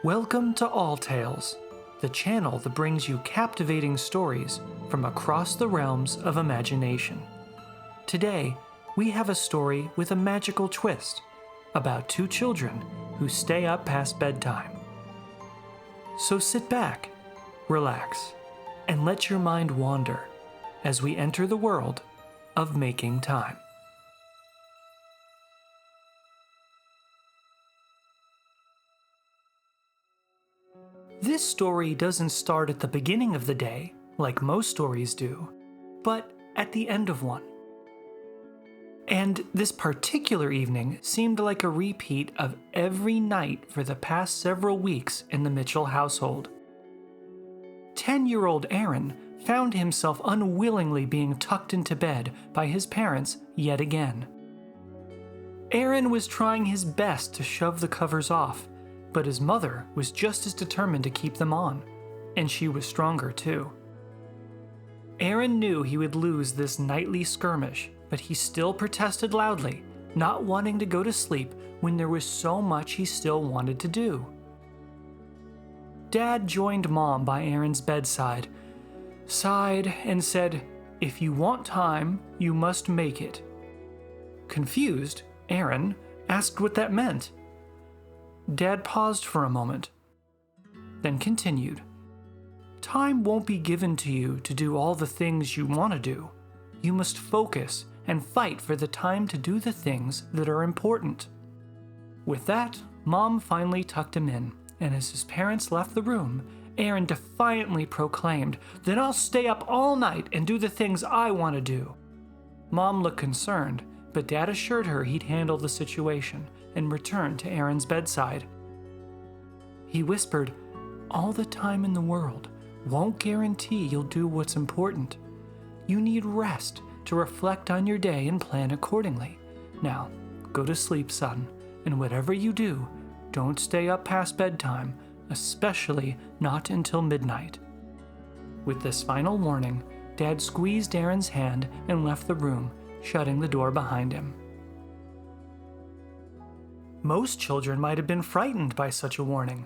Welcome to All Tales, the channel that brings you captivating stories from across the realms of imagination. Today, we have a story with a magical twist about two children who stay up past bedtime. So sit back, relax, and let your mind wander as we enter the world of making time. This story doesn't start at the beginning of the day, like most stories do, but at the end of one. And this particular evening seemed like a repeat of every night for the past several weeks in the Mitchell household. 10-year-old Aaron found himself unwillingly being tucked into bed by his parents yet again. Aaron was trying his best to shove the covers off, but his mother was just as determined to keep them on, and she was stronger too. Aaron knew he would lose this nightly skirmish, but he still protested loudly, not wanting to go to sleep when there was so much he still wanted to do. Dad joined Mom by Aaron's bedside, sighed, and said, "If you want time, you must make it." Confused, Aaron asked what that meant. Dad paused for a moment, then continued, "Time won't be given to you to do all the things you want to do. You must focus and fight for the time to do the things that are important." With that, Mom finally tucked him in, and as his parents left the room, Aaron defiantly proclaimed, "Then I'll stay up all night and do the things I want to do." Mom looked concerned, but Dad assured her he'd handle the situation and returned to Aaron's bedside. He whispered, "All the time in the world won't guarantee you'll do what's important. You need rest to reflect on your day and plan accordingly. Now, go to sleep, son, and whatever you do, don't stay up past bedtime, especially not until midnight." With this final warning, Dad squeezed Aaron's hand and left the room, shutting the door behind him. Most children might have been frightened by such a warning,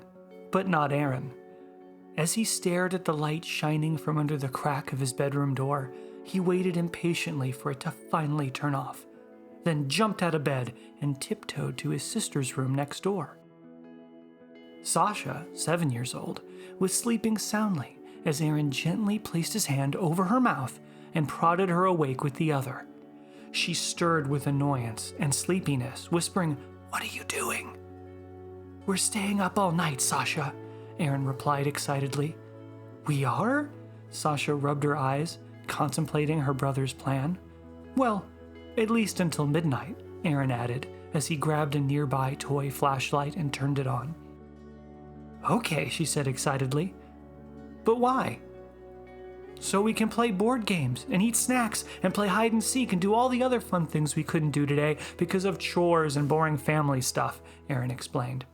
but not Aaron. As he stared at the light shining from under the crack of his bedroom door, he waited impatiently for it to finally turn off, then jumped out of bed and tiptoed to his sister's room next door. Sasha, 7 years old, was sleeping soundly as Aaron gently placed his hand over her mouth and prodded her awake with the other. She stirred with annoyance and sleepiness, whispering, "What are you doing?" "We're staying up all night, Sasha," Aaron replied excitedly. "We are?" Sasha rubbed her eyes, contemplating her brother's plan. "Well, at least until midnight," Aaron added, as he grabbed a nearby toy flashlight and turned it on. "Okay," she said excitedly. "But why?" "So we can play board games and eat snacks and play hide and seek and do all the other fun things we couldn't do today because of chores and boring family stuff," Aaron explained.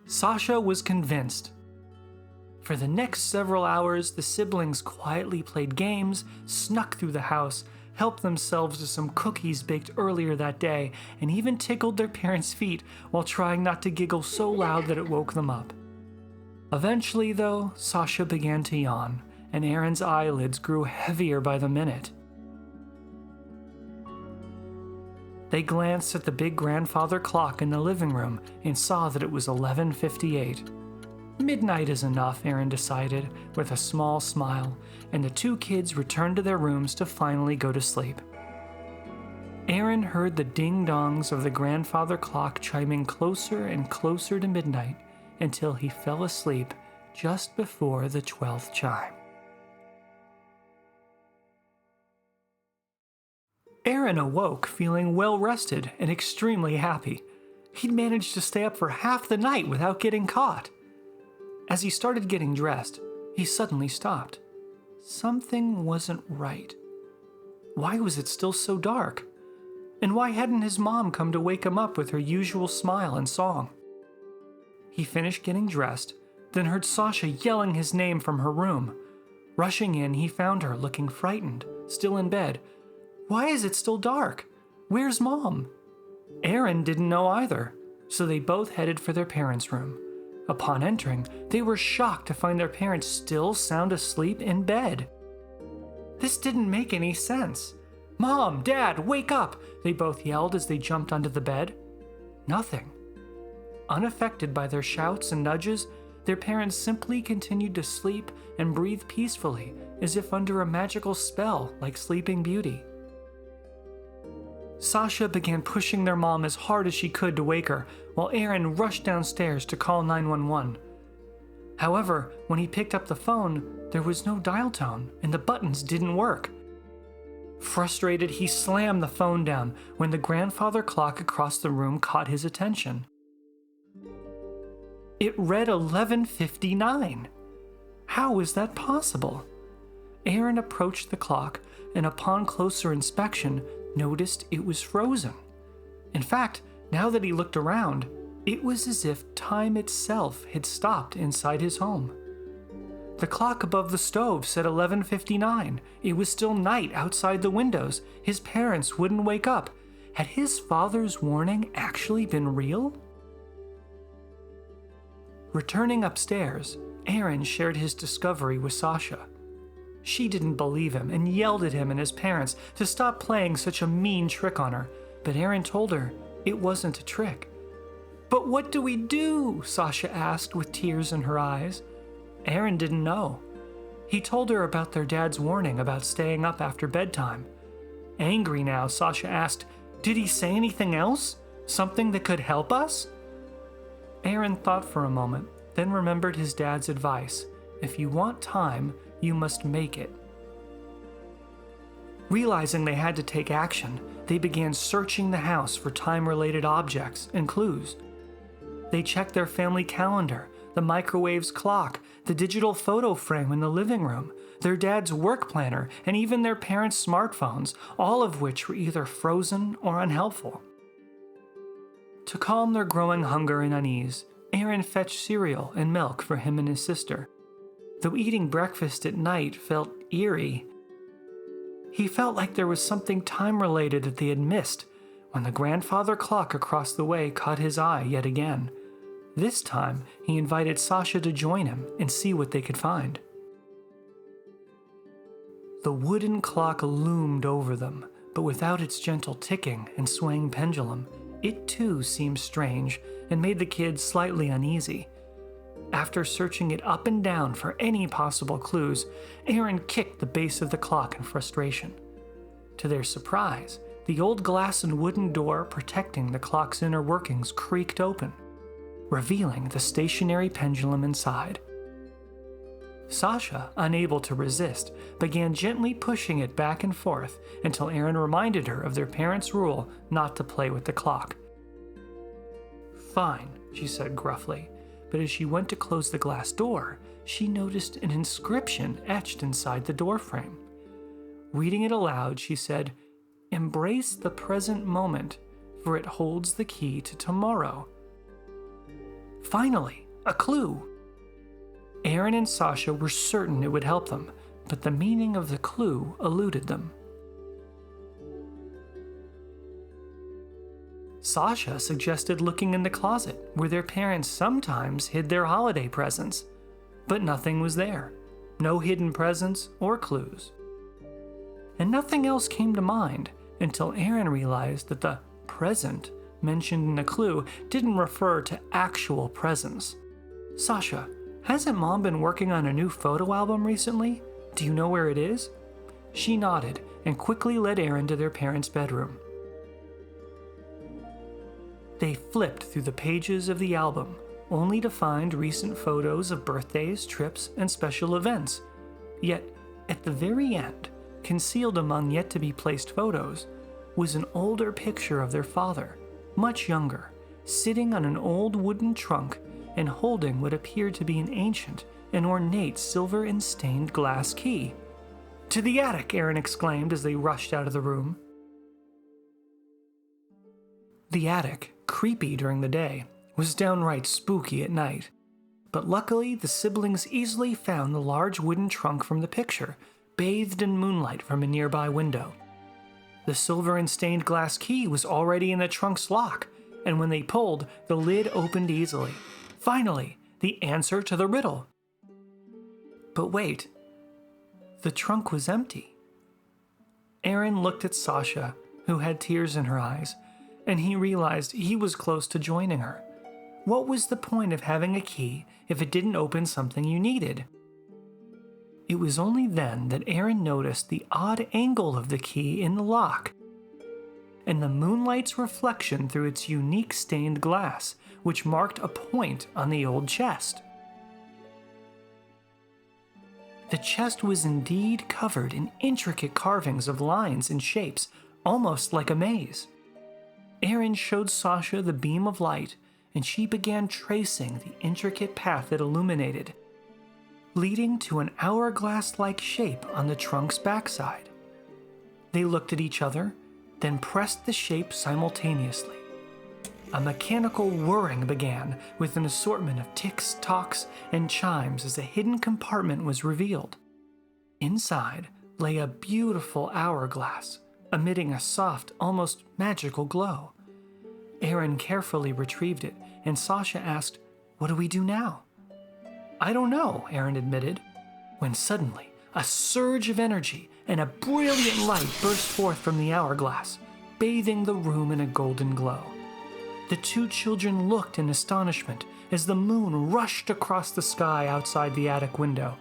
Sasha was convinced. For the next several hours, the siblings quietly played games, snuck through the house, helped themselves to some cookies baked earlier that day, and even tickled their parents' feet while trying not to giggle so loud that it woke them up. Eventually, though, Sasha began to yawn, and Aaron's eyelids grew heavier by the minute. They glanced at the big grandfather clock in the living room and saw that it was 11:58. Midnight is enough, Aaron decided, with a small smile, and the two kids returned to their rooms to finally go to sleep. Aaron heard the ding-dongs of the grandfather clock chiming closer and closer to midnight until he fell asleep just before the 12th chime. Aaron awoke feeling well-rested and extremely happy. He'd managed to stay up for half the night without getting caught. As he started getting dressed, he suddenly stopped. Something wasn't right. Why was it still so dark? And why hadn't his mom come to wake him up with her usual smile and song? He finished getting dressed, then heard Sasha yelling his name from her room. Rushing in, he found her looking frightened, still in bed. "Why is it still dark? Where's Mom?" Aaron didn't know either, so they both headed for their parents' room. Upon entering, they were shocked to find their parents still sound asleep in bed. This didn't make any sense. "Mom, Dad, wake up!" they both yelled as they jumped onto the bed. Nothing. Unaffected by their shouts and nudges, their parents simply continued to sleep and breathe peacefully, as if under a magical spell like Sleeping Beauty. Sasha began pushing their mom as hard as she could to wake her, while Aaron rushed downstairs to call 911. However, when he picked up the phone, there was no dial tone and the buttons didn't work. Frustrated, he slammed the phone down when the grandfather clock across the room caught his attention. It read 11:59. How was that possible? Aaron approached the clock and upon closer inspection, noticed it was frozen. In fact, now that he looked around, it was as if time itself had stopped inside his home. The clock above the stove said 11:59. It was still night outside the windows. His parents wouldn't wake up. Had his father's warning actually been real? Returning upstairs, Aaron shared his discovery with Sasha. She didn't believe him and yelled at him and his parents to stop playing such a mean trick on her, but Aaron told her it wasn't a trick. "But what do we do?" Sasha asked with tears in her eyes. Aaron didn't know. He told her about their dad's warning about staying up after bedtime. Angry now, Sasha asked, "Did he say anything else? Something that could help us?" Aaron thought for a moment, then remembered his dad's advice. If you want time, you must make it. Realizing they had to take action, they began searching the house for time-related objects and clues. They checked their family calendar, the microwave's clock, the digital photo frame in the living room, their dad's work planner, and even their parents' smartphones, all of which were either frozen or unhelpful. To calm their growing hunger and unease, Aaron fetched cereal and milk for him and his sister. Though eating breakfast at night felt eerie, he felt like there was something time-related that they had missed when the grandfather clock across the way caught his eye yet again. This time, he invited Sasha to join him and see what they could find. The wooden clock loomed over them, but without its gentle ticking and swaying pendulum, it too seemed strange and made the kids slightly uneasy. After searching it up and down for any possible clues, Aaron kicked the base of the clock in frustration. To their surprise, the old glass and wooden door protecting the clock's inner workings creaked open, revealing the stationary pendulum inside. Sasha, unable to resist, began gently pushing it back and forth until Aaron reminded her of their parents' rule not to play with the clock. "Fine," she said gruffly. But as she went to close the glass door, she noticed an inscription etched inside the doorframe. Reading it aloud, she said, "Embrace the present moment, for it holds the key to tomorrow." Finally, a clue! Aaron and Sasha were certain it would help them, but the meaning of the clue eluded them. Sasha suggested looking in the closet, where their parents sometimes hid their holiday presents. But nothing was there. No hidden presents or clues. And nothing else came to mind until Aaron realized that the present mentioned in the clue didn't refer to actual presents. "Sasha, hasn't Mom been working on a new photo album recently? Do you know where it is?" She nodded and quickly led Aaron to their parents' bedroom. They flipped through the pages of the album, only to find recent photos of birthdays, trips, and special events. Yet, at the very end, concealed among yet-to-be-placed photos, was an older picture of their father, much younger, sitting on an old wooden trunk and holding what appeared to be an ancient and ornate silver and stained glass key. "To the attic!" Aaron exclaimed as they rushed out of the room. The attic, creepy during the day, was downright spooky at night. But luckily, the siblings easily found the large wooden trunk from the picture, bathed in moonlight from a nearby window. The silver and stained glass key was already in the trunk's lock, and when they pulled, the lid opened easily. Finally, the answer to the riddle. But wait, the trunk was empty. Aaron looked at Sasha, who had tears in her eyes, and he realized he was close to joining her. What was the point of having a key if it didn't open something you needed? It was only then that Aaron noticed the odd angle of the key in the lock, and the moonlight's reflection through its unique stained glass, which marked a point on the old chest. The chest was indeed covered in intricate carvings of lines and shapes, almost like a maze. Aaron showed Sasha the beam of light, and she began tracing the intricate path it illuminated, leading to an hourglass-like shape on the trunk's backside. They looked at each other, then pressed the shape simultaneously. A mechanical whirring began with an assortment of ticks, tocks, and chimes as a hidden compartment was revealed. Inside lay a beautiful hourglass, emitting a soft, almost magical glow. Aaron carefully retrieved it, and Sasha asked, "What do we do now?" "I don't know," Aaron admitted, when suddenly a surge of energy and a brilliant light burst forth from the hourglass, bathing the room in a golden glow. The two children looked in astonishment as the moon rushed across the sky outside the attic window,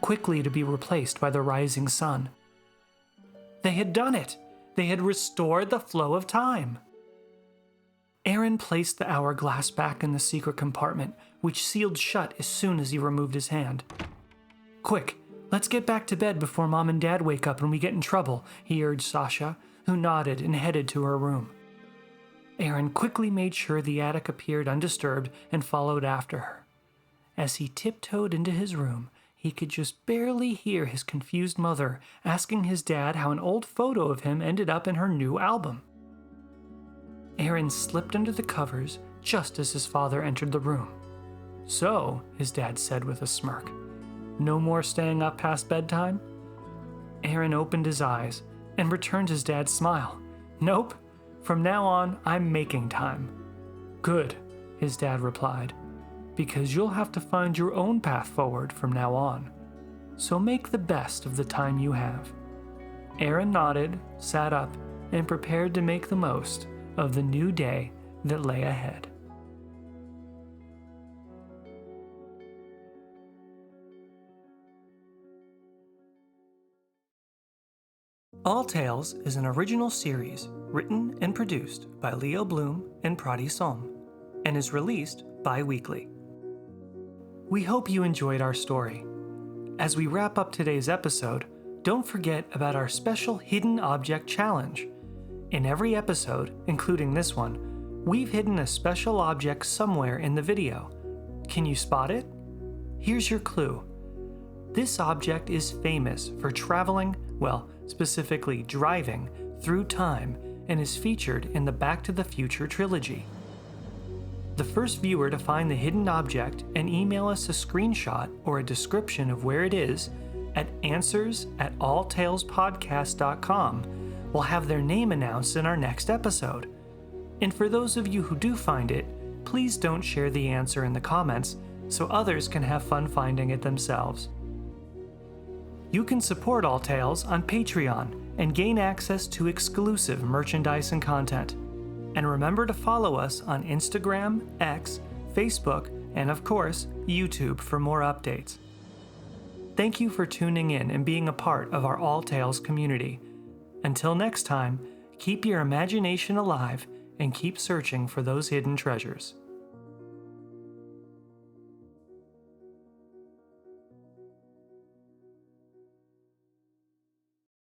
quickly to be replaced by the rising sun. They had done it! They had restored the flow of time! Aaron placed the hourglass back in the secret compartment, which sealed shut as soon as he removed his hand. "Quick, let's get back to bed before Mom and Dad wake up and we get in trouble," he urged Sasha, who nodded and headed to her room. Aaron quickly made sure the attic appeared undisturbed and followed after her. As he tiptoed into his room, he could just barely hear his confused mother asking his dad how an old photo of him ended up in her new album. Aaron slipped under the covers just as his father entered the room. "So," his dad said with a smirk, "no more staying up past bedtime?" Aaron opened his eyes and returned his dad's smile. "Nope. From now on, I'm making time." "Good," his dad replied, "because you'll have to find your own path forward from now on. So make the best of the time you have." Aaron nodded, sat up, and prepared to make the most of the new day that lay ahead. All Tales is an original series written and produced by Leo Bloom and Prati Soum, and is released bi-weekly. We hope you enjoyed our story. As we wrap up today's episode, don't forget about our special Hidden Object Challenge. In every episode, including this one, we've hidden a special object somewhere in the video. Can you spot it? Here's your clue. This object is famous for traveling, well, specifically driving, through time, and is featured in the Back to the Future trilogy. The first viewer to find the hidden object and email us a screenshot or a description of where it is at answers@alltalespodcast.com will have their name announced in our next episode. And for those of you who do find it, please don't share the answer in the comments so others can have fun finding it themselves. You can support All Tales on Patreon and gain access to exclusive merchandise and content. And remember to follow us on Instagram, X, Facebook, and of course, YouTube for more updates. Thank you for tuning in and being a part of our All Tales community. Until next time, keep your imagination alive and keep searching for those hidden treasures.